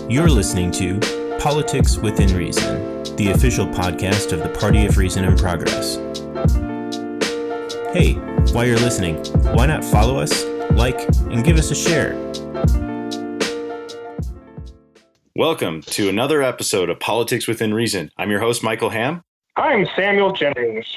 You're listening to Politics Within Reason, the official podcast of the Party of Reason and Progress. Hey, while you're listening, why not follow us, like, and give us a share? Welcome to another episode of Politics Within Reason. I'm your host, Michael Ham. I'm Samuel Jennings.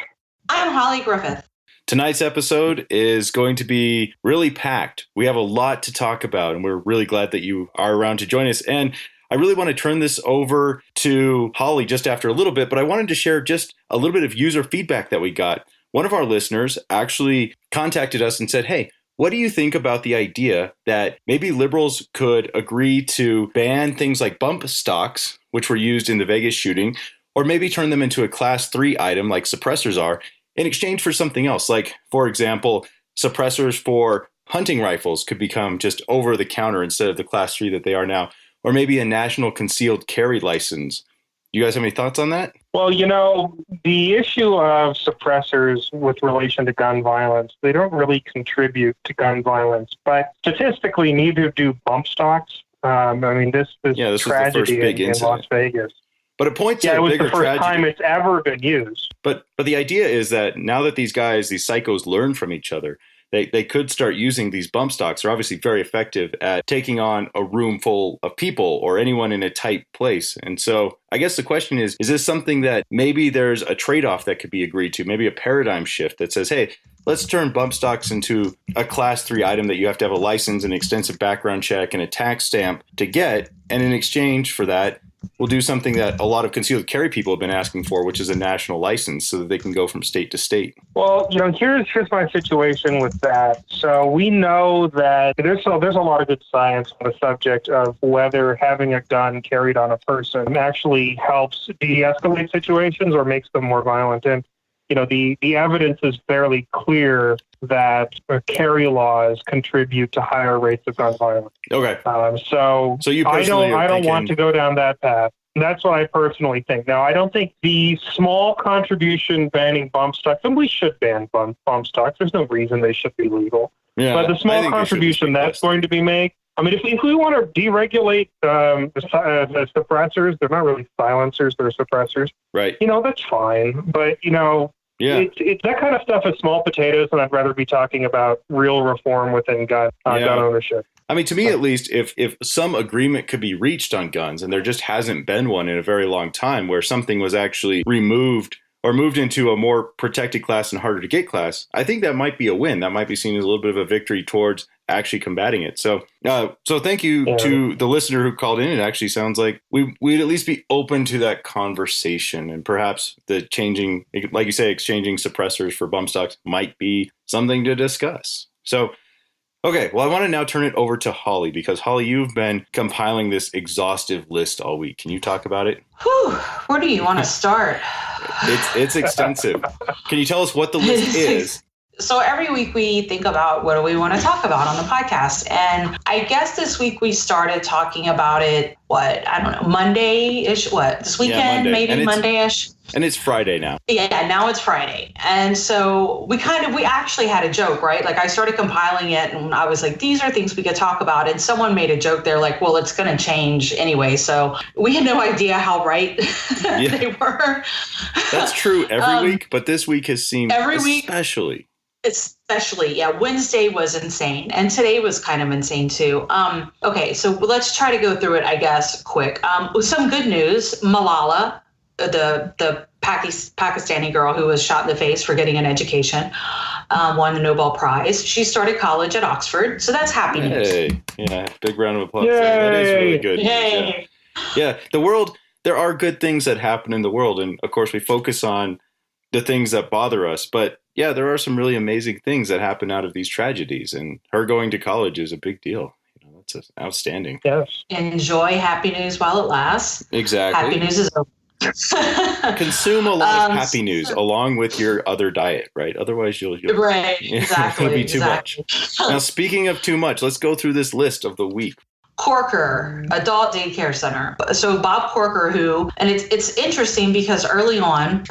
I'm Holly Griffith. Tonight's episode is going to be really packed. We have a lot to talk about, and we're really glad that you are around to join us. And I really want to turn this over to Holly just after a little bit, but I wanted to share just a little bit of user feedback that we got. One of our listeners actually contacted us and said, hey, what do you think about the idea that maybe liberals could agree to ban things like bump stocks, which were used in the Vegas shooting, or maybe turn them into a class 3 item like suppressors are, in exchange for something else? Like, for example, suppressors for hunting rifles could become just over the counter instead of the class 3 that they are now, or maybe a national concealed carry license. You guys have any thoughts on that? Well, the issue of suppressors with relation to gun violence, they don't really contribute to gun violence, but statistically neither do bump stocks. This tragedy in Las Vegas. But it points to a bigger tragedy. It was the first time it's ever been used. But the idea is that now that these psychos learn from each other, they could start using these bump stocks. They're obviously very effective at taking on a room full of people or anyone in a tight place. And so I guess the question is this something that maybe there's a trade-off that could be agreed to, maybe a paradigm shift that says, hey, let's turn bump stocks into a class 3 item that you have to have a license, an extensive background check, and a tax stamp to get. And in exchange for that, we'll do something that a lot of concealed carry people have been asking for, which is a national license so that they can go from state to state. Well, here's my situation with that. So we know that there's a lot of good science on the subject of whether having a gun carried on a person actually helps de-escalate situations or makes them more violent. And the evidence is fairly clear that carry laws contribute to higher rates of gun violence. Okay. So you personally I don't want to go down that path. That's what I personally think. Now, I don't think the small contribution banning bump stocks, and we should ban bump stocks. There's no reason they should be legal. Yeah, but the small contribution that's going to be made, if we want to deregulate the suppressors, they're not really silencers, they're suppressors. Right. That's fine. But, it's that kind of stuff is small potatoes, and I'd rather be talking about real reform within gun ownership. To me, at least, if some agreement could be reached on guns, and there just hasn't been one in a very long time, where something was actually removed or moved into a more protected class and harder to get class, I think that might be a win. That might be seen as a little bit of a victory towards actually combating it. So thank you to the listener who called in. It actually sounds like we'd at least be open to that conversation, and perhaps the changing, like you say, exchanging suppressors for bump stocks might be something to discuss. So, okay, well, I want to now turn it over to Holly, because Holly, you've been compiling this exhaustive list all week. Can you talk about it? Where do you want to start? It's extensive. Can you tell us what the list is? So every week we think about what do we want to talk about on the podcast. And I guess this week we started talking about it, Monday-ish? This weekend, maybe Monday-ish? And it's Friday now. Yeah, now it's Friday. And so we actually had a joke, right? Like I started compiling it and I was like, these are things we could talk about. And someone made a joke there like, well, it's going to change anyway. So we had no idea how right they were. That's true every week, but this week has seemed Especially, yeah. Wednesday was insane. And today was kind of insane too. Okay, so let's try to go through it, I guess, quick. Some good news. Malala, the Pakistani girl who was shot in the face for getting an education, won the Nobel Prize. She started college at Oxford. So that's happy news. Yeah, big round of applause. That is really good. Yay. Yeah, the world, there are good things that happen in the world. And of course, we focus on the things that bother us. But yeah, there are some really amazing things that happen out of these tragedies, and her going to college is a big deal. That's outstanding. Yes. Enjoy happy news while it lasts. Exactly. Happy news is over. Consume a lot of happy news along with your other diet, right? Otherwise, you'll right, exactly. It'll be too much. Now, speaking of too much, let's go through this list of the week. Corker, Adult Daycare Center. So Bob Corker, and it's interesting because early on,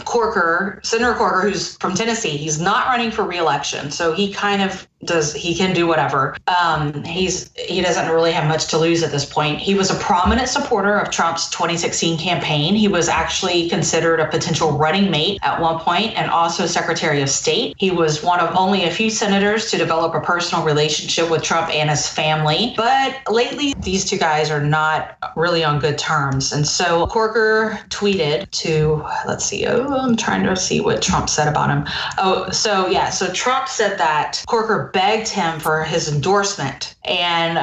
Senator Corker, who's from Tennessee, he's not running for re-election. So he kind of he can do whatever. He doesn't really have much to lose at this point. He was a prominent supporter of Trump's 2016 campaign. He was actually considered a potential running mate at one point, and also Secretary of State. He was one of only a few senators to develop a personal relationship with Trump and his family. But lately, these two guys are not really on good terms. And so Corker tweeted to, let's see, I'm trying to see what Trump said about him. So Trump said that Corker begged him for his endorsement. And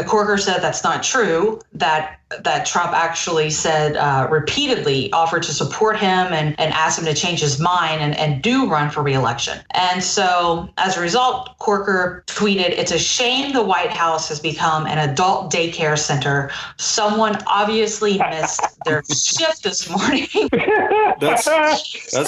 Corker said that's not true, that Trump actually said repeatedly offered to support him and asked him to change his mind and do run for re-election. And so as a result, Corker tweeted, "It's a shame the White House has become an adult daycare center. Someone obviously missed their shift this morning." That's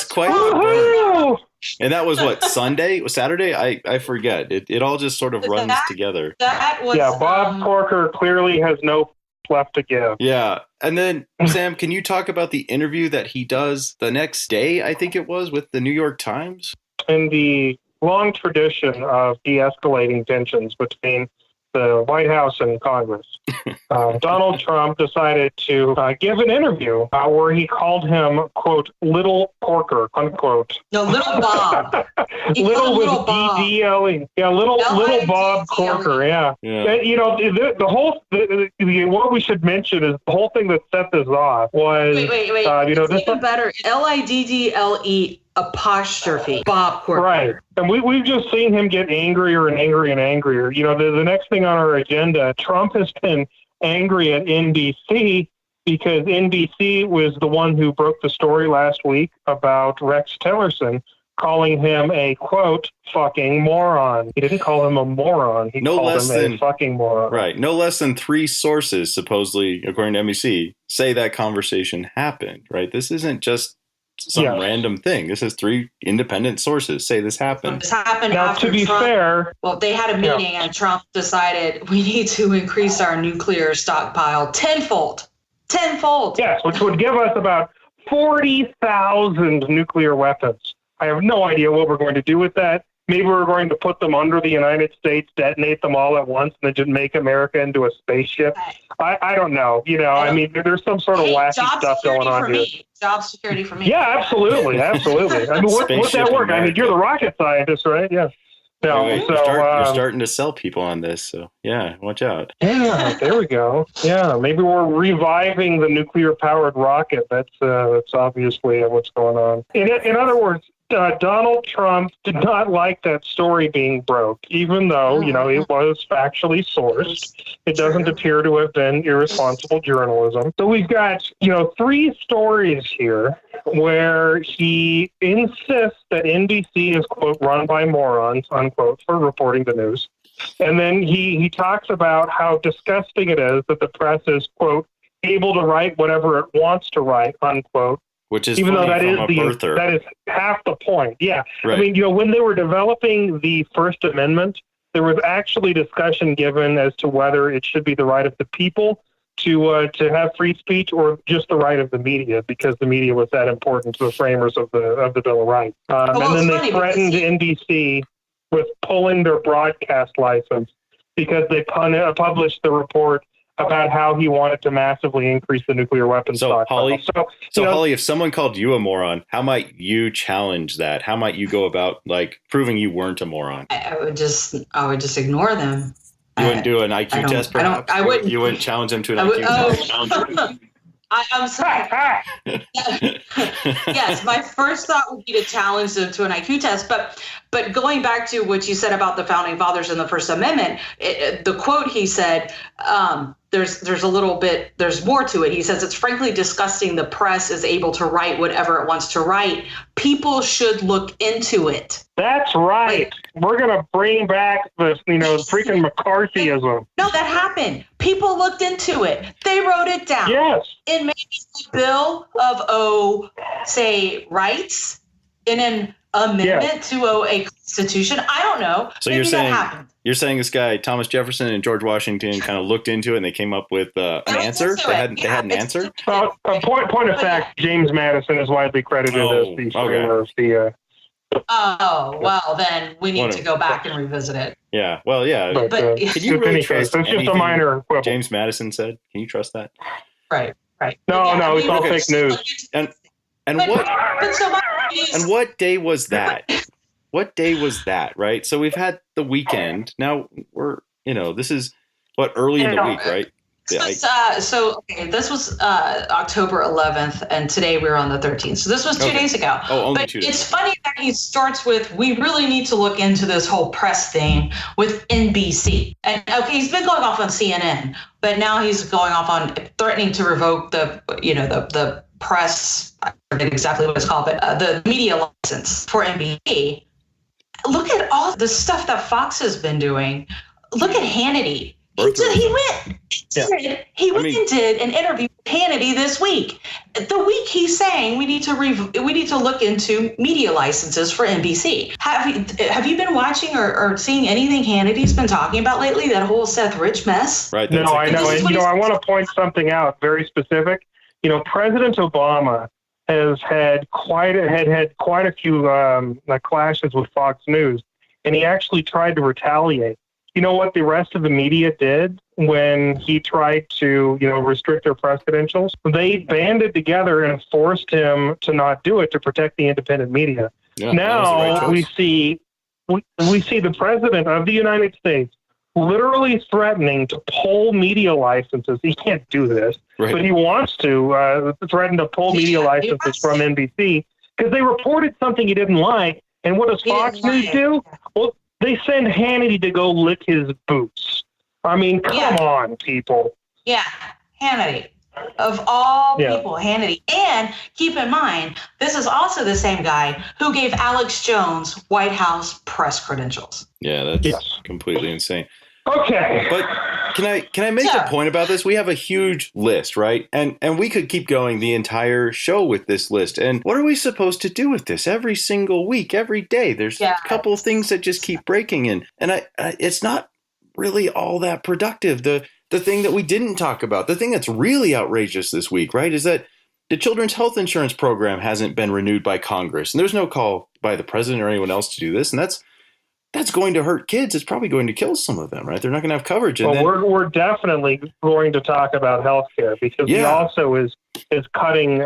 quite the burn. And that was what, Sunday? Saturday? I forget. It all just sort of runs together. That was, Bob Corker clearly has no left to give. Yeah. And then, Sam, can you talk about the interview that he does the next day, I think it was, with the New York Times? In the long tradition of de-escalating tensions between the White House and Congress, Donald Trump decided to give an interview where he called him, quote, "Little Corker," unquote. No, Little Bob. Little with D-D-L-E. Yeah, little Bob Corker, yeah. You know, the whole, what we should mention is the whole thing that set this off was... Wait. It's even better. L-I-D-D-L-E apostrophe Bob Corker. Right. And we've just seen him get angrier and angrier and angrier. You know, the next thing on our agenda, Trump has been angry at NBC because NBC was the one who broke the story last week about Rex Tillerson, calling him a, quote, fucking moron. He didn't call him a moron. He called him a fucking moron. Right. No less than 3 sources, supposedly, according to NBC, say that conversation happened, right? This isn't just some random thing. This is 3 independent sources say this happened. This happened now, after to be Trump, fair... Well, they had a meeting and Trump decided we need to increase our nuclear stockpile tenfold. Yes, which would give us about 40,000 nuclear weapons. I have no idea what we're going to do with that. Maybe we're going to put them under the United States, detonate them all at once, and then just make America into a spaceship. I don't know. You know, I mean, there's some sort of wacky stuff going on here. Job security for me. Yeah, absolutely. I mean, what's that work? I mean, you're the rocket scientist, right? Yeah. No, you're starting to sell people on this, so yeah, watch out. Yeah, there we go. Yeah, maybe we're reviving the nuclear-powered rocket. That's obviously what's going on. In other words, Donald Trump did not like that story being broke, even though, you know, it was factually sourced. It doesn't appear to have been irresponsible journalism. So we've got, 3 stories here where he insists that NBC is, quote, run by morons, unquote, for reporting the news. And then he talks about how disgusting it is that the press is, quote, able to write whatever it wants to write, unquote. Which is even though that that is half the point. Yeah. Right. I mean, when they were developing the First Amendment, there was actually discussion given as to whether it should be the right of the people to have free speech or just the right of the media, because the media was that important to the framers of the Bill of Rights. And then they threatened NBC with pulling their broadcast license because they published the report about how he wanted to massively increase the nuclear weapons stockpile. Holly, if someone called you a moron, how might you challenge that? How might you go about proving you weren't a moron? I would just ignore them. You wouldn't do an IQ test, perhaps? I wouldn't. You wouldn't challenge them to an IQ test? I'm sorry. Yes, my first thought would be to challenge them to an IQ test. But going back to what you said about the Founding Fathers and the First Amendment, the quote he said, there's more to it. He says, "It's frankly disgusting the press is able to write whatever it wants to write. People should look into it." That's right. We're going to bring back this, freaking McCarthyism. No, that happened. People looked into it. They wrote it down. Yes. In maybe the Bill of rights in an amendment to a constitution. I don't know. So maybe you're saying this guy, Thomas Jefferson and George Washington, kind of looked into it and they came up with an answer? They had an answer? Point of fact, James Madison is widely credited as the framer of the Oh, well, then we need One to of- go back and revisit it. Yeah. Well, yeah. But Can you in really any trust case, it's just a anything minor quibble. James Madison said? Can you trust that? right. No, Yeah, it's all fake news. And But what so my is, and what day was that? What day was that, right? So we've had the weekend. Now we're, this is what, early in the week, right? this was October 11th, and today we're on the 13th. So this was 2 days ago. Oh, only but 2 days. It's funny that he starts with, we really need to look into this whole press thing with NBC. And okay, he's been going off on CNN, but now he's going off on threatening to revoke the press, I forget exactly what it's called, but the media license for NBC. Look at all the stuff that Fox has been doing. Look at Hannity. He went and did an interview with Hannity this week. The week he's saying we need to look into media licenses for NBC. Have you been watching or seeing anything Hannity's been talking about lately? That whole Seth Rich mess. Right. No, I know. And, I want to point something out very specific. President Obama has had quite a few clashes with Fox News, and he actually tried to retaliate. You know what the rest of the media did when he tried to, restrict their press credentials? They banded together and forced him to not do it to protect the independent media. Yeah, now we see the president of the United States literally threatening to pull media licenses. He can't do this, but he wants to threaten to pull media licenses from NBC because they reported something he didn't like. And what does Fox News do? Well, they send Hannity to go lick his boots. I mean, come on, people. Yeah, Hannity. Of all people, Hannity. And keep in mind, this is also the same guy who gave Alex Jones White House press credentials. Yeah, that's completely insane. Okay. But can I make a point about this? We have a huge list, right? And we could keep going the entire show with this list. And what are we supposed to do with this every single week, every day? There's a couple of things that just keep breaking in. And it's not really all that productive. The thing that we didn't talk about, the thing that's really outrageous this week, right, is that the children's health insurance program hasn't been renewed by Congress. And there's no call by the president or anyone else to do this. And that's going to hurt kids. It's probably going to kill some of them, right? They're not going to have coverage. And we're definitely going to talk about healthcare because he also is cutting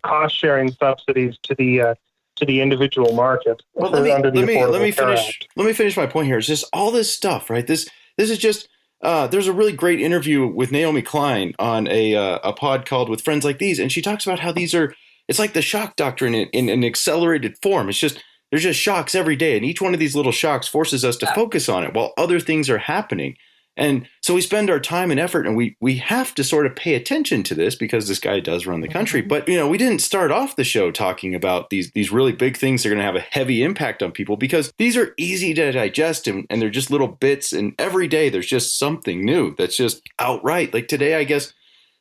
cost sharing subsidies to the individual market. Well, let me finish my point here. It's just all this stuff, right? This is just there's a really great interview with Naomi Klein on a pod called With Friends Like These, and she talks about how it's like the shock doctrine in an accelerated form. It's just there's just shocks every day, and each one of these little shocks forces us to focus on it while other things are happening. And so we spend our time and effort, and we have to sort of pay attention to this because this guy does run the country. But, we didn't start off the show talking about these really big things that are going to have a heavy impact on people because these are easy to digest, and they're just little bits. And every day there's just something new that's just outright. Like today, I guess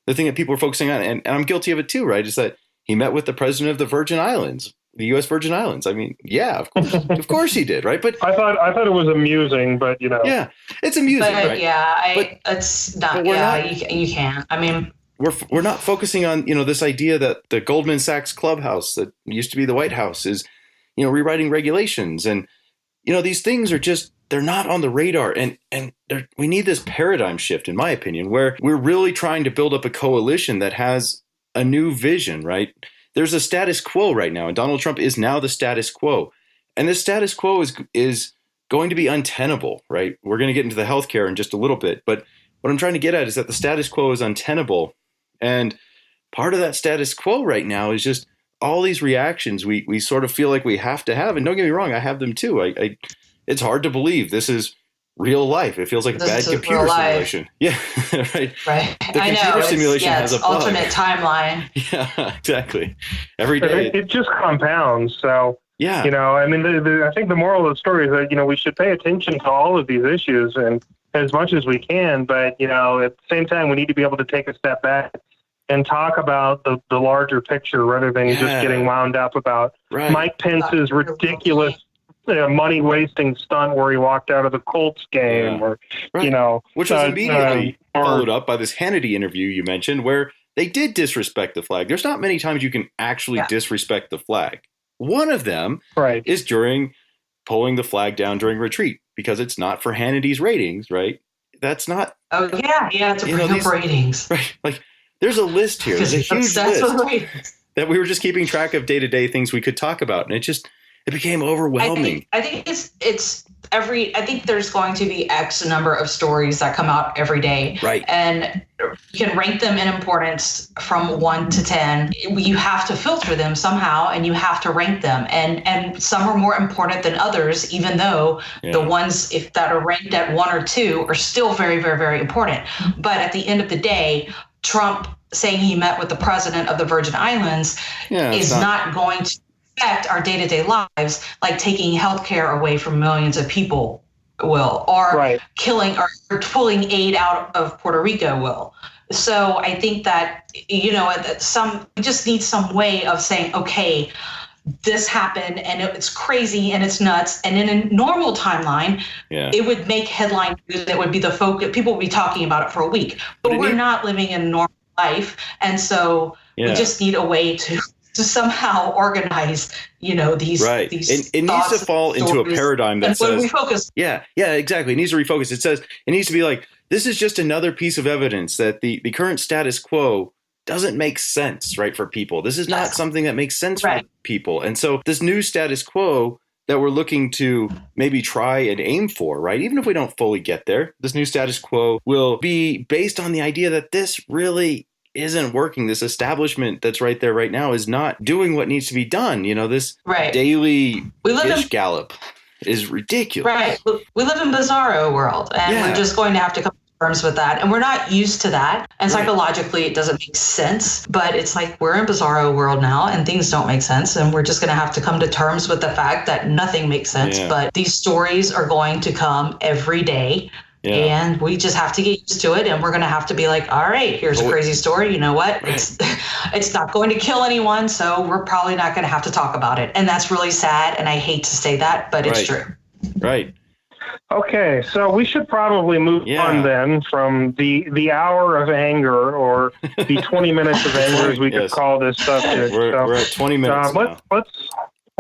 the thing that people are focusing on, and I'm guilty of it too, right, is that he met with the president of the Virgin Islands. The U.S. Virgin Islands. I mean, yeah, of course he did, right? But I thought it was amusing, but yeah, it's amusing, but, right? Yeah, it's not. You can't. I mean, we're not focusing on this idea that the Goldman Sachs clubhouse that used to be the White House is rewriting regulations, and these things are just they're not on the radar, and we need this paradigm shift, in my opinion, where we're really trying to build up a coalition that has a new vision, right? There's a status quo right now, and Donald Trump is now the status quo. And this status quo is going to be untenable, right? We're going to get into the healthcare in just a little bit. But what I'm trying to get at is that the status quo is untenable. And part of that status quo right now is just all these reactions we sort of feel like we have to have. And don't get me wrong, I have them too. It's hard to believe this is real life. It feels like a bad computer simulation. Yeah, right. Right. The computer simulation has a bug. Alternate timeline. Yeah, exactly. Every day. It just compounds. So, yeah. I mean, I think the moral of the story is that, we should pay attention to all of these issues and as much as we can. But, at the same time, we need to be able to take a step back and talk about the larger picture rather than just getting wound up about Mike Pence's ridiculous money-wasting stunt where he walked out of the Colts game, or which was immediately followed up by this Hannity interview you mentioned, where they did disrespect the flag. There's not many times you can actually disrespect the flag. One of them Right. is during pulling the flag down during retreat, because it's not for Hannity's ratings, right? That's not. Oh yeah, to bring up ratings. Right. Like, there's a list here. There's a huge list that we were just keeping track of day-to-day things we could talk about. And it became overwhelming. I think I think there's going to be X number of stories that come out every day. Right. And you can rank them in importance from 1 to 10. You have to filter them somehow, and you have to rank them. And some are more important than others, even though the ones that are ranked at 1 or 2 are still very, very, very important. But at the end of the day, Trump saying he met with the president of the Virgin Islands is not going to affect our day-to-day lives like taking healthcare away from millions of people will, or killing or pulling aid out of Puerto Rico will. So I think that, we just need some way of saying, okay, this happened and it's crazy and it's nuts. And in a normal timeline, it would make headline news. That would be the focus. People would be talking about it for a week, but we're not living in normal life. And so we just need a way to somehow organize, these these it needs to fall into a paradigm that says refocus. Yeah, exactly. It needs to refocus. It says it needs to be like, this is just another piece of evidence that the current status quo doesn't make sense, right, for people. This is not something that makes sense for people. And so this new status quo that we're looking to maybe try and aim for, right, even if we don't fully get there, this new status quo will be based on the idea that this really isn't working. This establishment that's right there right now is not doing what needs to be done. This daily dish gallop is ridiculous. Right. We live in bizarro world, and we're just going to have to come to terms with that. And we're not used to that. And psychologically, it doesn't make sense. But it's like we're in bizarro world now, and things don't make sense. And we're just going to have to come to terms with the fact that nothing makes sense. But these stories are going to come every day. And we just have to get used to it, and we're going to have to be like, all right, here's a crazy story. You know what? It's not going to kill anyone, so we're probably not going to have to talk about it. And that's really sad, and I hate to say that, but it's true. Right. Okay, so we should probably move on then from the hour of anger, or the 20 minutes of anger, as we could call this subject. We're at 20 minutes now.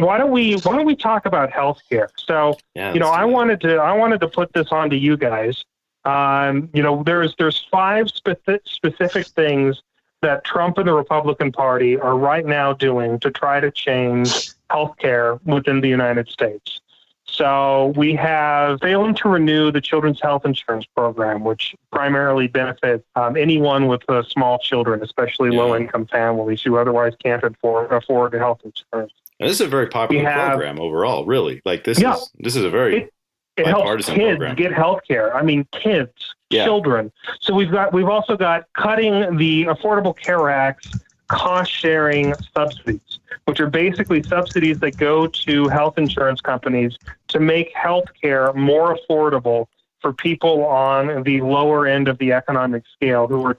Why don't we talk about healthcare? So, I wanted to put this on to you guys. There's 5 specific things that Trump and the Republican Party are right now doing to try to change healthcare within the United States. So we have failing to renew the Children's Health Insurance Program, which primarily benefits anyone with small children, especially low-income families who otherwise can't afford health insurance. And this is a very popular program overall, really. Like this is a very it helps kids program. Get health care. I mean, kids, children. So we've also got cutting the Affordable Care Act's cost-sharing subsidies, which are basically subsidies that go to health insurance companies to make health care more affordable for people on the lower end of the economic scale who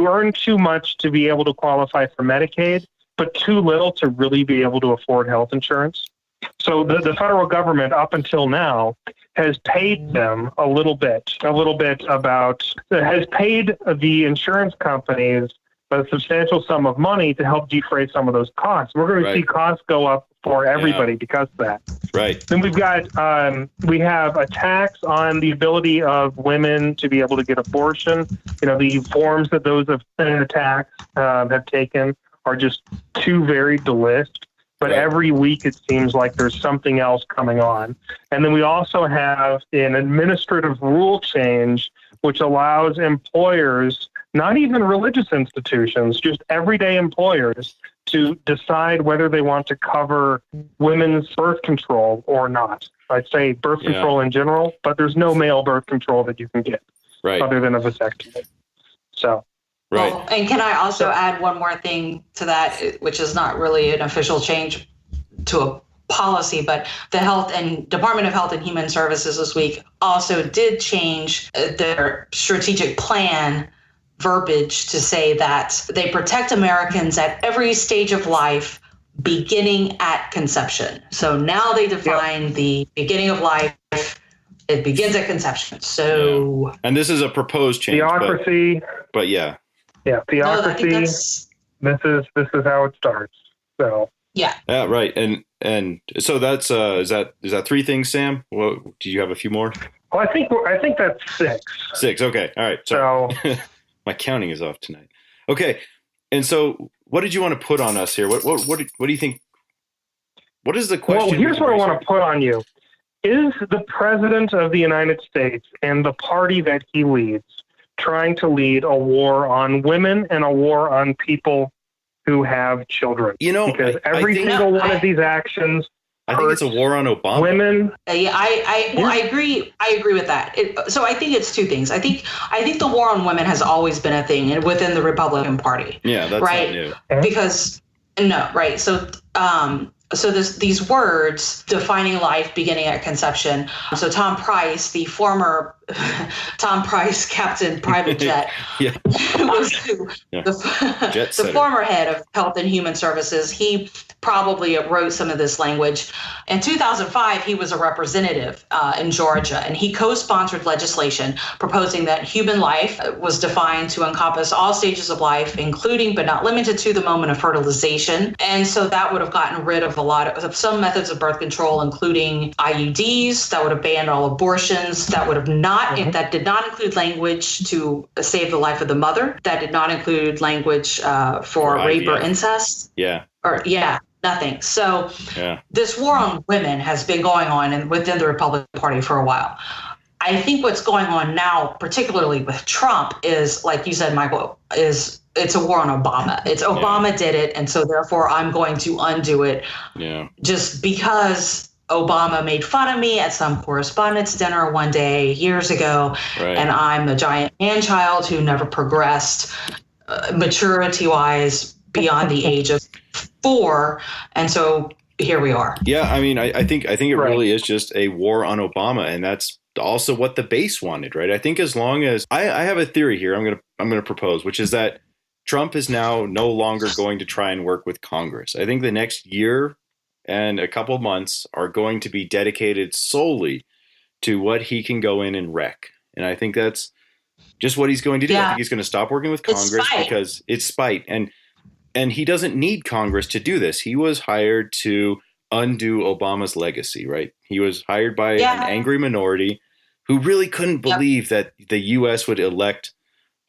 earn too much to be able to qualify for Medicaid, but too little to really be able to afford health insurance. So the federal government up until now has paid them has paid the insurance companies a substantial sum of money to help defray some of those costs. We're going to see costs go up for everybody because of that. Right. Then we've got we have a tax on the ability of women to be able to get abortion. The forms that those of the tax have taken are just too varied to list. But every week it seems like there's something else coming on. And then we also have an administrative rule change which allows employers, not even religious institutions, just everyday employers, to decide whether they want to cover women's birth control or not. I'd say birth control in general, but there's no male birth control that you can get other than a vasectomy. So. Right. Well, and can I also add one more thing to that, which is not really an official change to a policy, but the Department of Health and Human Services this week also did change their strategic plan verbiage to say that they protect Americans at every stage of life, beginning at conception. So now they define the beginning of life. It begins at conception. So, and this is a proposed change. Theocracy. But yeah. Yeah, theocracy. This is how it starts. So Yeah. Yeah, right. And so that's is that three things, Sam? Well, do you have a few more? Well, I think that's six. Six. Okay. All right. So, Sorry. My counting is off tonight. Okay. And so what did you want to put on us here? What do you think? What is the question? well, here's what I want to put on you. Is the President of the United States and the party that he leads trying to lead a war on women and a war on people who have children? You know, because I every think- single one of these actions I think it's a war on Obama. women. Yeah, I agree. I agree with that. So I think it's two things. I think the war on women has always been a thing within the Republican Party. Yeah, that's right. not new. Because no, right. So these words defining life beginning at conception. So Tom Price, the former Tom Price, Captain Private Jet, Yeah. was Yeah. the setter. former head of Health and Human Services. He probably wrote some of this language. In 2005, he was a representative in Georgia, and he co-sponsored legislation proposing that human life was defined to encompass all stages of life, including but not limited to the moment of fertilization. And so that would have gotten rid of a lot of some methods of birth control, including IUDs. That would have banned all abortions. That would have not. That did not include language to save the life of the mother. That did not include language for rape or IVF. incest. Yeah. Nothing. So Yeah. this war on women has been going on within the Republican Party for a while. I think what's going on now, particularly with Trump, is, like you said, Michael, it's a war on Obama. It's Obama did it, and so therefore I'm going to undo it. Yeah. Just because Obama made fun of me at some correspondence dinner one day years ago, Right. and I'm a giant man-child who never progressed maturity-wise beyond the age of 4, and so here we are. Yeah, I mean, I think it Right. really is just a war on Obama, and that's also what the base wanted, right? I think as long as I have a theory here, I'm gonna propose, which is that Trump is now no longer going to try and work with Congress. I think the next year and a couple of months are going to be dedicated solely to what he can go in and wreck, and I think that's just what he's going to do. I Yeah. think he's going to stop working with It's Congress spite. because it's spite, and he doesn't need Congress to do this. He was hired to undo Obama's legacy, right? He was hired by Yeah. an angry minority who really couldn't believe that the U.S. would elect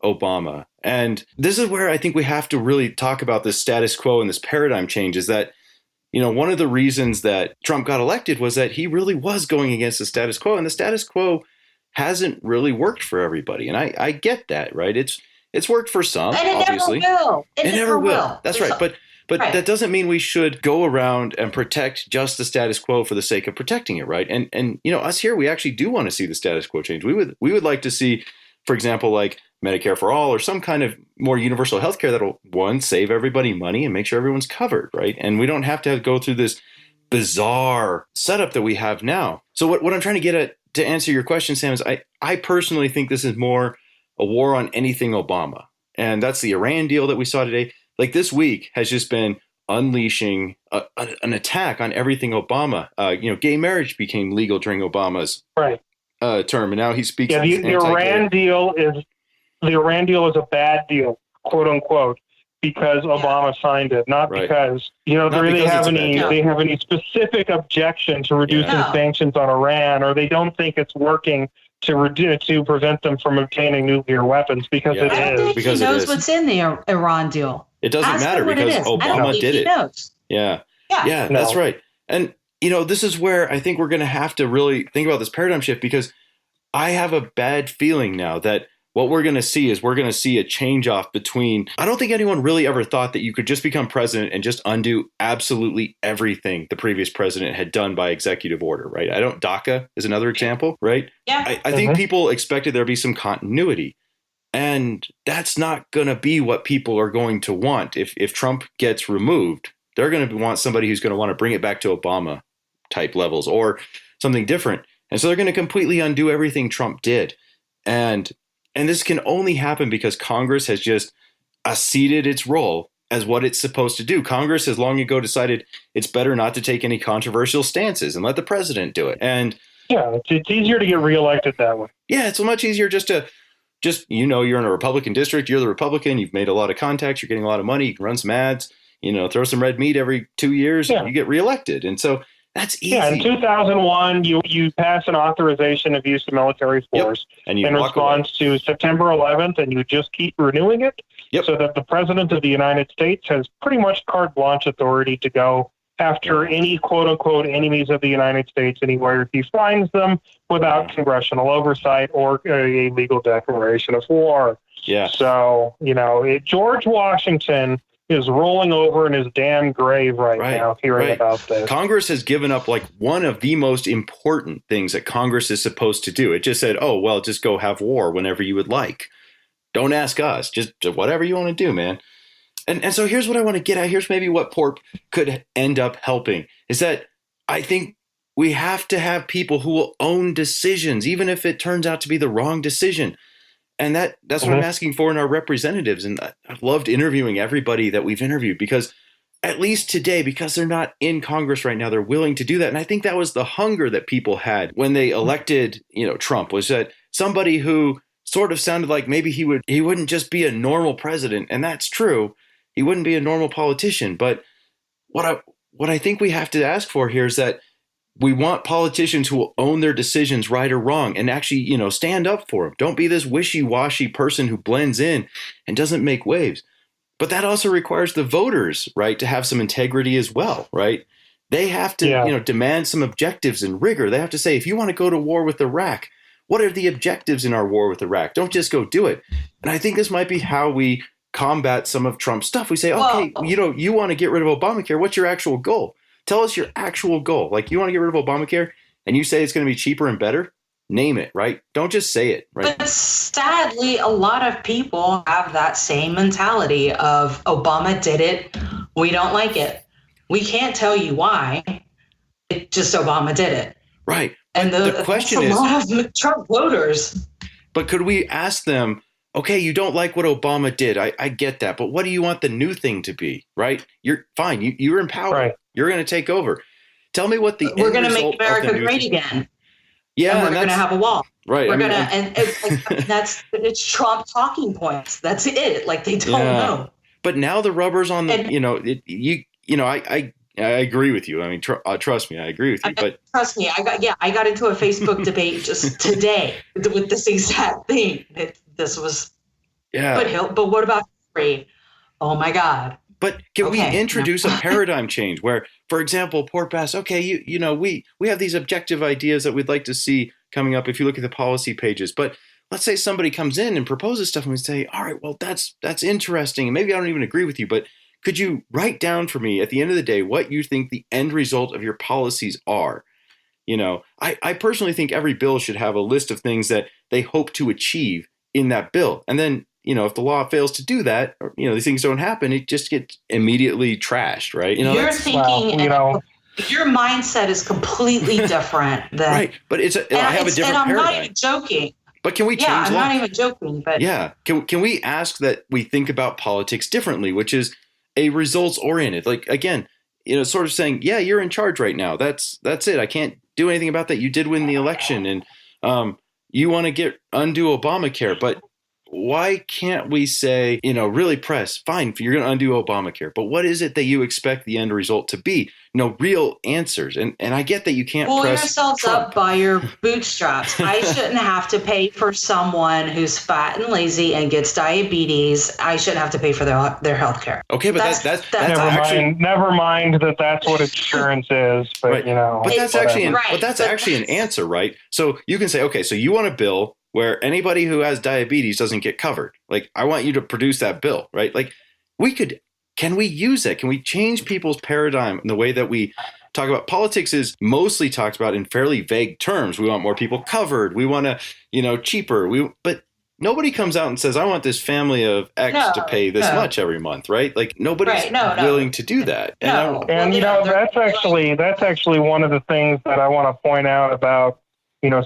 Obama. And this is where I think we have to really talk about this status quo and this paradigm change, is that, you know, one of the reasons that Trump got elected was that he really was going against the status quo, and the status quo hasn't really worked for everybody. And I get that, right? It's worked for some, And it obviously. never will. It never will. That's right. But Right. that doesn't mean we should go around and protect just the status quo for the sake of protecting it, right? And you know, us here, we actually do want to see the status quo change. We would like to see, for example, like Medicare for all or some kind of more universal healthcare that'll, one, save everybody money and make sure everyone's covered, right? And we don't have to go through this bizarre setup that we have now. So what I'm trying to get at, to answer your question, Sam, is I personally think this is more a war on anything Obama. And that's the Iran deal that we saw today. Like, this week has just been unleashing an attack on everything Obama. You know, gay marriage became legal during Obama's Right. term, and now he speaks. Yeah. The Iran deal is a bad deal, quote unquote, because Obama signed it, not Right. because they because it's a bad deal. they have any specific objection to reducing Yeah. sanctions on Iran, or they don't think it's working to prevent them from obtaining nuclear weapons, because Yeah. it I don't is. think Because he it knows is. what's in the Iran deal. It doesn't Ask matter him what it because is. I don't Obama think did he it. knows. Yeah. Yeah. Yeah, No. that's right. And, you know, this is where I think we're going to have to really think about this paradigm shift, because I have a bad feeling now that what we're going to see is we're going to see a change off between. I don't think anyone really ever thought that you could just become president and just undo absolutely everything the previous president had done by executive order, right? DACA is another example, right? Yeah. I think people expected there to be some continuity. And that's not going to be what people are going to want. If Trump gets removed, they're going to want somebody who's going to want to bring it back to Obama type levels or something different. And so they're going to completely undo everything Trump did. And this can only happen because Congress has just acceded its role as what it's supposed to do. Congress has long ago decided it's better not to take any controversial stances and let the president do it. And Yeah, it's easier to get reelected that way. yeah, it's much easier you're in a Republican district, you're the Republican, you've made a lot of contacts, you're getting a lot of money, you can run some ads, throw some red meat every 2 years, Yeah. you get reelected. And so that's easy. Yeah, in 2001, you pass an authorization of use of military force And you in walk response to September 11th, and you just keep renewing it Yep. so that the President of the United States has pretty much carte blanche authority to go after any quote-unquote enemies of the United States anywhere if he finds them without congressional oversight or a legal declaration of war. Yeah. So, George Washington is rolling over in his damn grave right now hearing about this. Congress has given up like one of the most important things that Congress is supposed to do. It just said, oh, well, just go have war whenever you would like. Don't ask us. Just whatever you want to do, man. And so here's what I want to get at. Here's maybe what Porp could end up helping is that I think we have to have people who will own decisions, even if it turns out to be the wrong decision. And that's what I'm asking for in our representatives. And I've loved interviewing everybody that we've interviewed because at least today, because they're not in Congress right now, they're willing to do that. And I think that was the hunger that people had when they elected, Trump, was that somebody who sort of sounded like maybe he wouldn't just be a normal president. And that's true. He wouldn't be a normal politician. But what I think we have to ask for here is that we want politicians who will own their decisions, right or wrong, and actually, stand up for them. Don't be this wishy-washy person who blends in and doesn't make waves. But that also requires the voters, right, to have some integrity as well, right? They have to, demand some objectives and rigor. They have to say, if you want to go to war with Iraq, what are the objectives in our war with Iraq? Don't just go do it. And I think this might be how we combat some of Trump's stuff. We say, okay, you want to get rid of Obamacare. What's your actual goal? Tell us your actual goal. Like, you want to get rid of Obamacare and you say it's going to be cheaper and better? Name it, right? Don't just say it, right? But sadly, a lot of people have that same mentality of Obama did it. We don't like it. We can't tell you why. It just Obama did it. Right. And the question is, a lot of Trump voters. But could we ask them, okay, you don't like what Obama did. I get that. But what do you want the new thing to be, right? You're fine. You're in power. Right. You're going to take over. Tell me what the We're going to make America great again. Yeah. And we're going to have a wall. Right. We're going to, and it's Trump talking points. That's it. Like, they don't know. But now the rubber's on the, I agree with you. I mean, trust me, I agree with you. But trust me, I got into a Facebook debate just today with this exact thing. This was, But what about free? Oh my God. But can we introduce a paradigm change where, for example, Porp asks, okay, we have these objective ideas that we'd like to see coming up if you look at the policy pages. But let's say somebody comes in and proposes stuff and we say, all right, well, that's interesting. And maybe I don't even agree with you, but could you write down for me at the end of the day what you think the end result of your policies are? I personally think every bill should have a list of things that they hope to achieve in that bill. And then, if the law fails to do that, or, these things don't happen, it just gets immediately trashed, right? You're thinking, your mindset is completely different than right. But I have a different and I'm paradigm. not even joking. But can we change I'm law? not even joking. But can we ask that we think about politics differently, which is a results oriented? Like, again, sort of saying, yeah, you're in charge right now. That's it. I can't do anything about that. You did win the election, and you want to undo Obamacare, but why can't we say, really press, fine, you're going to undo Obamacare, but what is it that you expect the end result to be? Real answers. And I get that you can't pull press yourselves Trump up by your bootstraps. I shouldn't have to pay for someone who's fat and lazy and gets diabetes. I shouldn't have to pay for their health care. Okay, but that's never mind that that's what insurance is. But right. But that's actually an answer, right? So you can say, okay, so you want a bill where anybody who has diabetes doesn't get covered. Like, I want you to produce that bill, right? Like, can we use it? Can we change people's paradigm in the way that we talk about politics is mostly talked about in fairly vague terms? We want more people covered. We want to, cheaper. But nobody comes out and says, I want this family of X to pay this much every month, right? Like, nobody's willing to do that. And that's actually one of the things that I want to point out about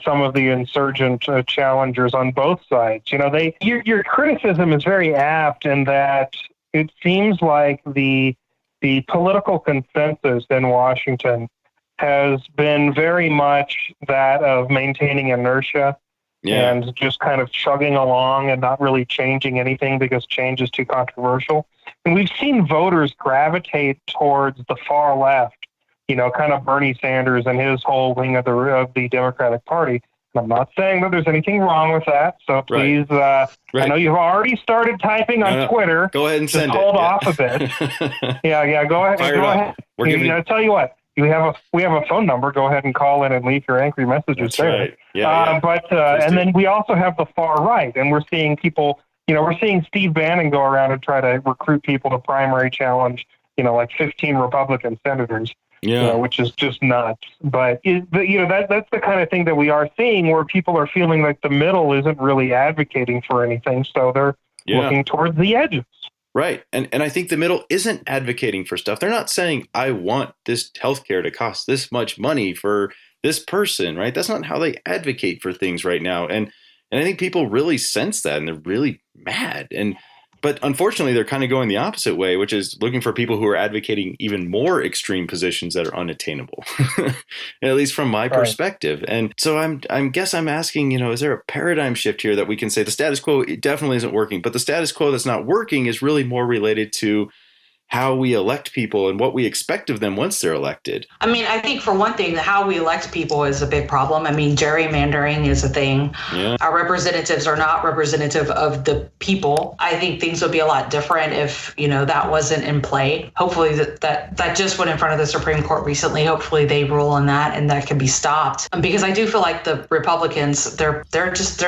some of the insurgent challengers on both sides. Your criticism is very apt in that it seems like the political consensus in Washington has been very much that of maintaining inertia and just kind of chugging along and not really changing anything because change is too controversial. And we've seen voters gravitate towards the far left, kind of Bernie Sanders and his whole wing of the Democratic Party. And I'm not saying that there's anything wrong with that. So please, I know you've already started typing on Twitter. Go ahead and send it. Hold off a bit. Go ahead. Go ahead. I'll tell you what. We have a phone number. Go ahead and call in and leave your angry messages there. Right. Yeah. And then we also have the far right, and we're seeing people. We're seeing Steve Bannon go around and try to recruit people to primary challenge. Like 15 Republican senators. Yeah. Which is just nuts. But that's the kind of thing that we are seeing, where people are feeling like the middle isn't really advocating for anything, so they're looking towards the edges. Right. And I think the middle isn't advocating for stuff. They're not saying, I want this healthcare to cost this much money for this person, right? That's not how they advocate for things right now. And I think people really sense that, and they're really mad. But unfortunately, they're kind of going the opposite way, which is looking for people who are advocating even more extreme positions that are unattainable, at least from my perspective. And so I'm asking, is there a paradigm shift here that we can say the status quo definitely isn't working, but the status quo that's not working is really more related to how we elect people and what we expect of them once they're elected? I mean, I think for one thing, how we elect people is a big problem. I mean, gerrymandering is a thing. Yeah. Our representatives are not representative of the people. I think things would be a lot different if, that wasn't in play. Hopefully that just went in front of the Supreme Court recently. Hopefully they rule on that and that can be stopped. Because I do feel like the Republicans, they're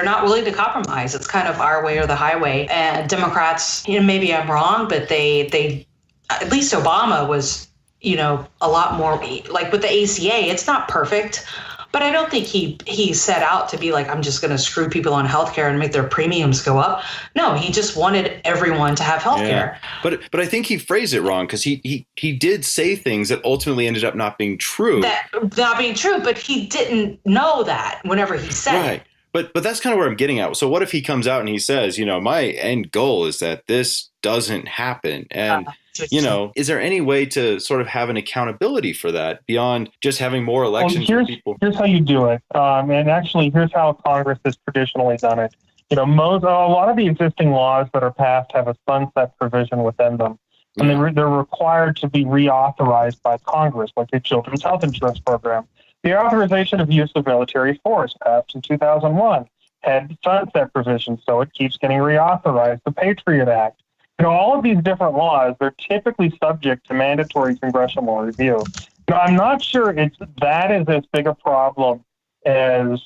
not willing to compromise. It's kind of our way or the highway. And Democrats, maybe I'm wrong, but they at least Obama was, a lot more like with the ACA. It's not perfect, but I don't think he set out to be like, I'm just going to screw people on healthcare and make their premiums go up. No, he just wanted everyone to have healthcare. Yeah. But I think he phrased it wrong, because he did say things that ultimately ended up not being true. But he didn't know that whenever he said it. But that's kind of where I'm getting at. So what if he comes out and he says, my end goal is that this doesn't happen? And is there any way to sort of have an accountability for that beyond just having more elections for people? Here's how you do it. And actually, here's how Congress has traditionally done it. A lot of the existing laws that are passed have a sunset provision within them. And they're required to be reauthorized by Congress, like the Children's Health Insurance Program. The authorization of use of military force, passed in 2001, had sunset provisions, so it keeps getting reauthorized. The Patriot Act. All of these different laws, they're typically subject to mandatory congressional review. I'm not sure that is as big a problem as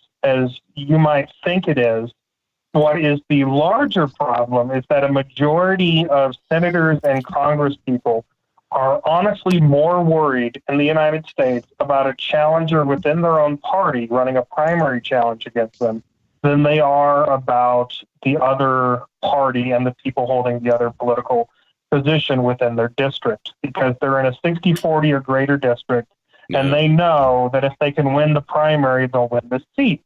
you might think it is. What is the larger problem is that a majority of senators and congresspeople are honestly more worried in the United States about a challenger within their own party running a primary challenge against them than they are about the other party and the people holding the other political position within their district, because they're in a 60-40 or greater district, and they know that if they can win the primary, they'll win the seat.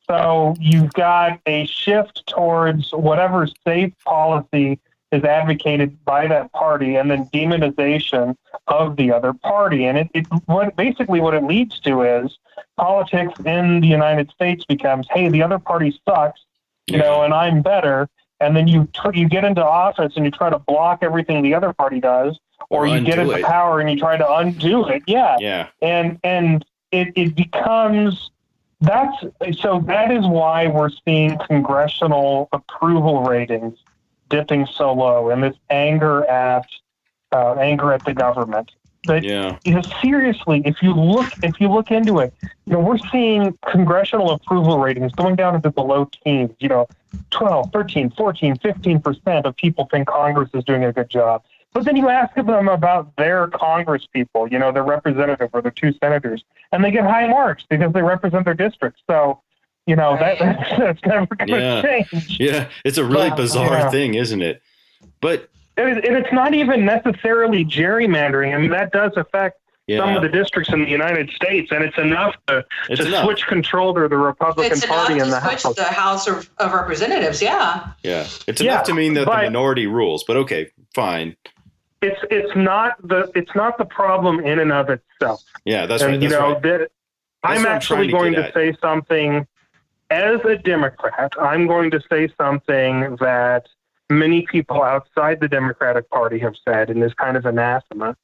So you've got a shift towards whatever safe policy is advocated by that party, and then demonization of the other party. And what it leads to is politics in the United States becomes, hey, the other party sucks, and I'm better. And then you get into office and you try to block everything the other party does, or you get into power and you try to undo it. Yeah. And it becomes that is why we're seeing congressional approval ratings dipping so low, and this anger at the government. But seriously, if you look into it, we're seeing congressional approval ratings going down into the low teens. 12, 13, 14, 15% of people think Congress is doing a good job. But then you ask them about their Congress people, their representative or their two senators, and they get high marks because they represent their district. So, that's never going to change. Yeah, it's a really bizarre thing, isn't it? But it's not even necessarily gerrymandering. I mean, that does affect some of the districts in the United States, and it's enough to switch control to the Republican Party in the House. Switch the House of Representatives, Yeah, it's enough to mean that the minority rules, but okay, fine. It's not the problem in and of itself. Yeah, that's right. I'm actually going to say something as a Democrat. I'm going to say something that many people outside the Democratic Party have said, and is kind of anathema,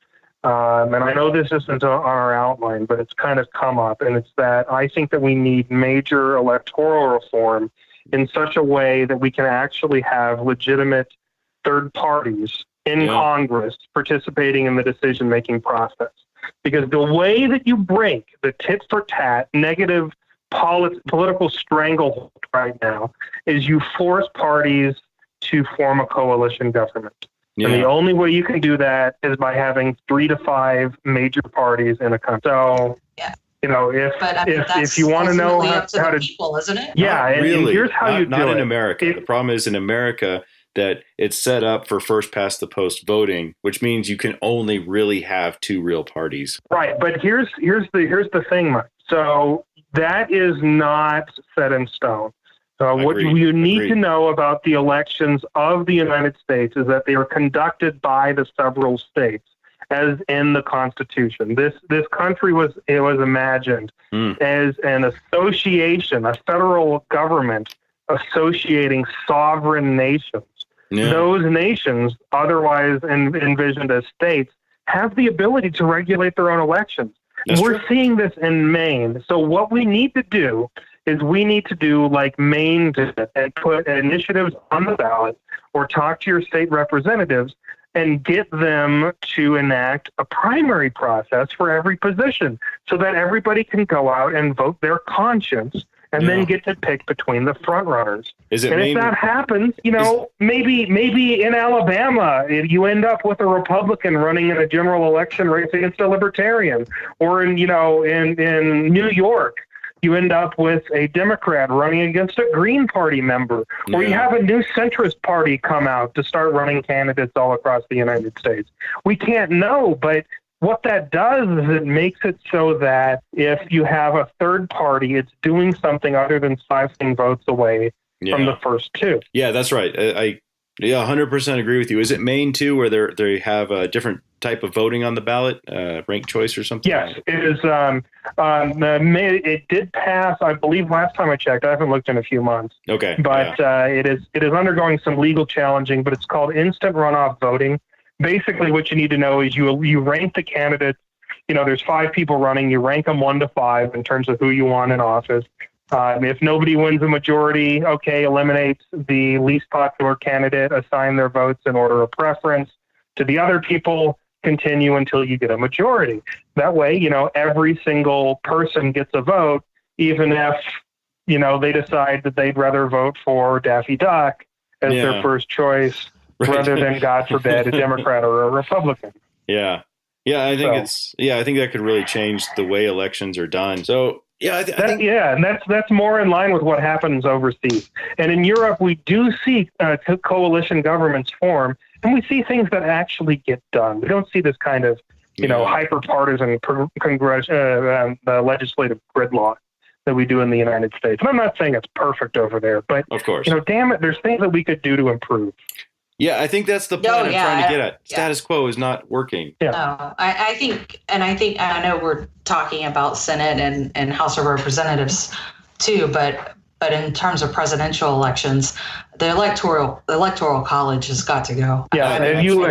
and I know this isn't on our outline, but it's kind of come up, and it's that I think that we need major electoral reform in such a way that we can actually have legitimate third parties in Congress participating in the decision-making process. Because the way that you break the tit-for-tat negative political stranglehold right now is you force parties to form a coalition government. Yeah. And the only way you can do that is by having 3 to 5 major parties in a country. So, you know, if you want to know how to people, isn't it? Yeah, and here's how you do it. Not in America. The problem is in America that it's set up for first past the post voting, which means you can only really have 2 real parties. Right, but here's the thing, Mike. So that is not set in stone. So what you need to know about the elections of the United States is that they are conducted by the several states, as in the Constitution. This country was imagined as an association, a federal government associating sovereign nations. Yeah. Those nations, otherwise envisioned as states, have the ability to regulate their own elections. We're seeing this in Maine. So what we need to do is we need to do like Maine did and put initiatives on the ballot or talk to your state representatives and get them to enact a primary process for every position so that everybody can go out and vote their conscience and then get to pick between the front runners. If that happens, you know, maybe in Alabama, you end up with a Republican running in a general election race against a Libertarian, or in New York, you end up with a Democrat running against a Green Party member, or you have a new centrist party come out to start running candidates all across the United States. We can't know, but what that does is it makes it so that if you have a third party, it's doing something other than siphoning votes away from the first 2. Yeah, that's right. I 100% agree with you. Is it Maine too, where they have a different type of voting on the ballot, ranked choice or something? Yes, it is. It did pass, I believe, last time I checked. I haven't looked in a few months. Okay, but it is undergoing some legal challenging. But it's called instant runoff voting. Basically, what you need to know is you rank the candidates. You know, there's 5 people running. You rank them 1 to 5 in terms of who you want in office. If nobody wins a majority, eliminate the least popular candidate, assign their votes in order of preference to the other people, continue until you get a majority. That way, you know, every single person gets a vote, even if, you know, they decide that they'd rather vote for Daffy Duck as their first choice. Right. Rather than, God forbid, a Democrat or a Republican. Yeah. I think I think that could really change the way elections are done. So, I think and that's more in line with what happens overseas. And in Europe, we do see coalition governments form, and we see things that actually get done. We don't see this kind of, hyper-partisan legislative gridlock that we do in the United States. And I'm not saying it's perfect over there, but of course, damn it, there's things that we could do to improve. Yeah, I think that's the point I'm trying to get at. Status quo is not working. Yeah. No, I think I know we're talking about Senate and House of Representatives too, but in terms of presidential elections, the electoral college has got to go. Yeah, have you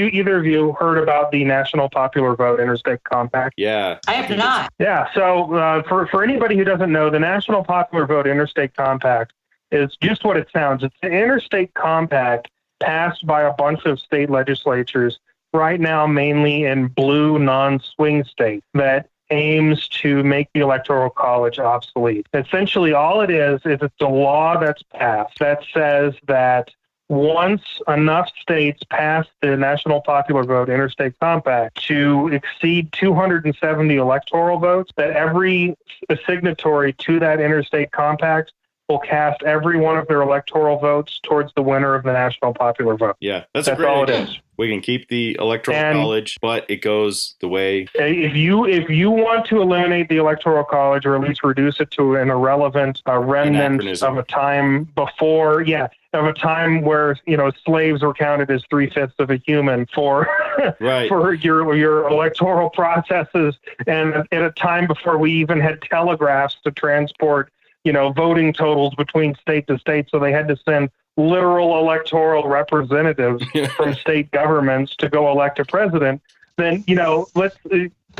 either of you heard about the National Popular Vote Interstate Compact? Yeah, I have not. Yeah, so for anybody who doesn't know, the National Popular Vote Interstate Compact is just what it sounds. It's an interstate compact passed by a bunch of state legislatures right now, mainly in blue non-swing states, that aims to make the Electoral College obsolete. Essentially, all it is it's a law that's passed that says that once enough states pass the National Popular Vote Interstate Compact to exceed 270 electoral votes, that every signatory to that interstate compact will cast every one of their electoral votes towards the winner of the National Popular Vote. Yeah, that's a great all idea. it is. We can keep the Electoral College, but it goes the way. If you want to eliminate the Electoral College, or at least reduce it to an irrelevant remnant of a time before, of a time where slaves were counted as 3/5 of a human for for your electoral processes, and at a time before we even had telegraphs to transport voting totals between state to state, so they had to send literal electoral representatives from state governments to go elect a president, then, let's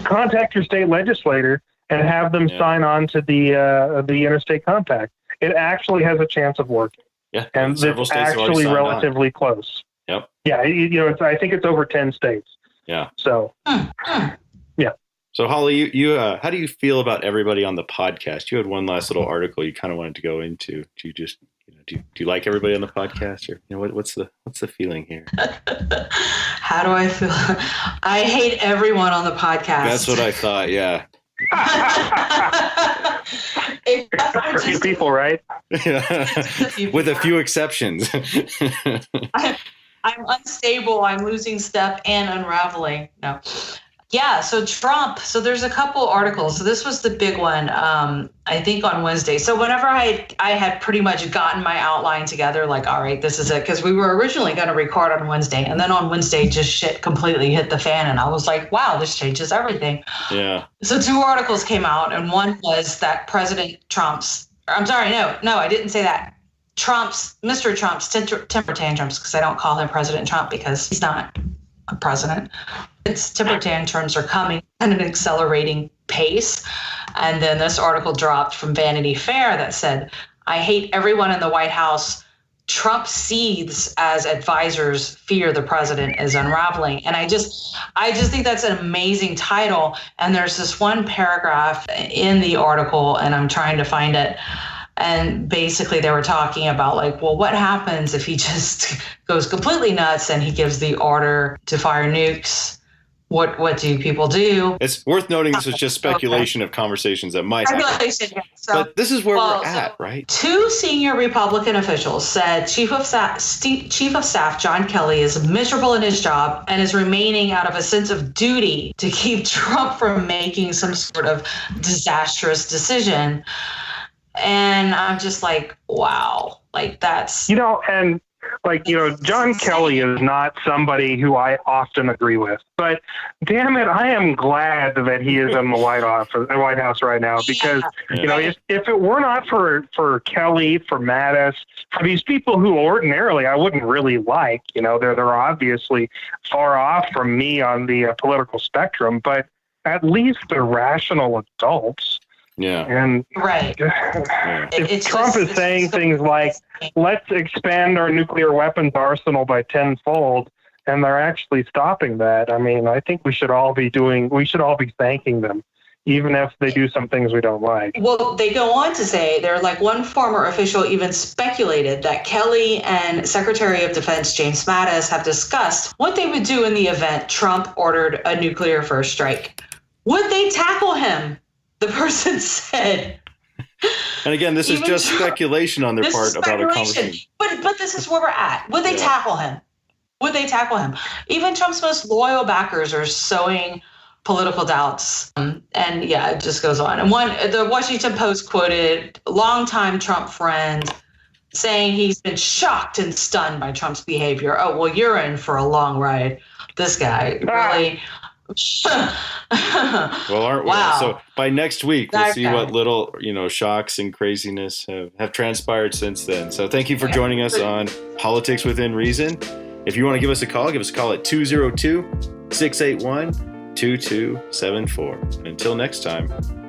contact your state legislator and have them sign on to the interstate compact. It actually has a chance of working. Yeah, and it's actually relatively close. Yep. Yeah, I think it's over 10 states. Yeah. So, yeah. So Holly, you how do you feel about everybody on the podcast? You had one last little article you kind of wanted to go into. Do you just do you like everybody on the podcast, or what's the feeling here? How do I feel? I hate everyone on the podcast. That's what I thought. Yeah. A few people, right? With a few exceptions. I'm unstable. I'm losing step and unraveling. No. Yeah. So Trump. So there's a couple articles. So this was the big one, I think on Wednesday. So whenever I had pretty much gotten my outline together, like, all right, this is it. Because we were originally going to record on Wednesday. And then on Wednesday, just shit completely hit the fan. And I was like, wow, this changes everything. Yeah. So 2 articles came out. And one was that I didn't say that. Mr. Trump's temper tantrums, because I don't call him President Trump because he's not a president. Its temper tantrums are coming at an accelerating pace. And then this article dropped from Vanity Fair that said, I hate everyone in the White House. Trump seethes as advisors fear the president is unraveling. And I just think that's an amazing title. And there's this one paragraph in the article, and I'm trying to find it. And basically they were talking about like, well, what happens if he just goes completely nuts and he gives the order to fire nukes? What do people do? It's worth noting this is just speculation of conversations that might happen. Yeah. So, but this is where we're at, right? 2 senior Republican officials said Chief of Staff John Kelly is miserable in his job and is remaining out of a sense of duty to keep Trump from making some sort of disastrous decision. And I'm just like, wow, like that's... and John Kelly is not somebody who I often agree with. But damn it, I am glad that he is in the White House right now. Because, if it were not for Kelly, for Mattis, for these people who ordinarily I wouldn't really like, they're obviously far off from me on the political spectrum, but at least they're rational adults. Yeah. And right. If Trump is saying things like, let's expand our nuclear weapons arsenal by 10-fold, and they're actually stopping that, I mean, I think we should all be thanking them, even if they do some things we don't like. Well, they go on to say, they're like, one former official even speculated that Kelly and Secretary of Defense James Mattis have discussed what they would do in the event Trump ordered a nuclear first strike. Would they tackle him? The person said. And again, this is just speculation on their part about a conversation. But this is where we're at. Would they tackle him? Would they tackle him? Even Trump's most loyal backers are sowing political doubts. And it just goes on. And the Washington Post quoted longtime Trump friend saying he's been shocked and stunned by Trump's behavior. Oh, well, you're in for a long ride. This guy really... Well, aren't we? Wow. So by next week, we'll see what little, shocks and craziness have transpired since then. So thank you for joining us on Politics Within Reason. If you want to give us a call at 202-681-2274. Until next time.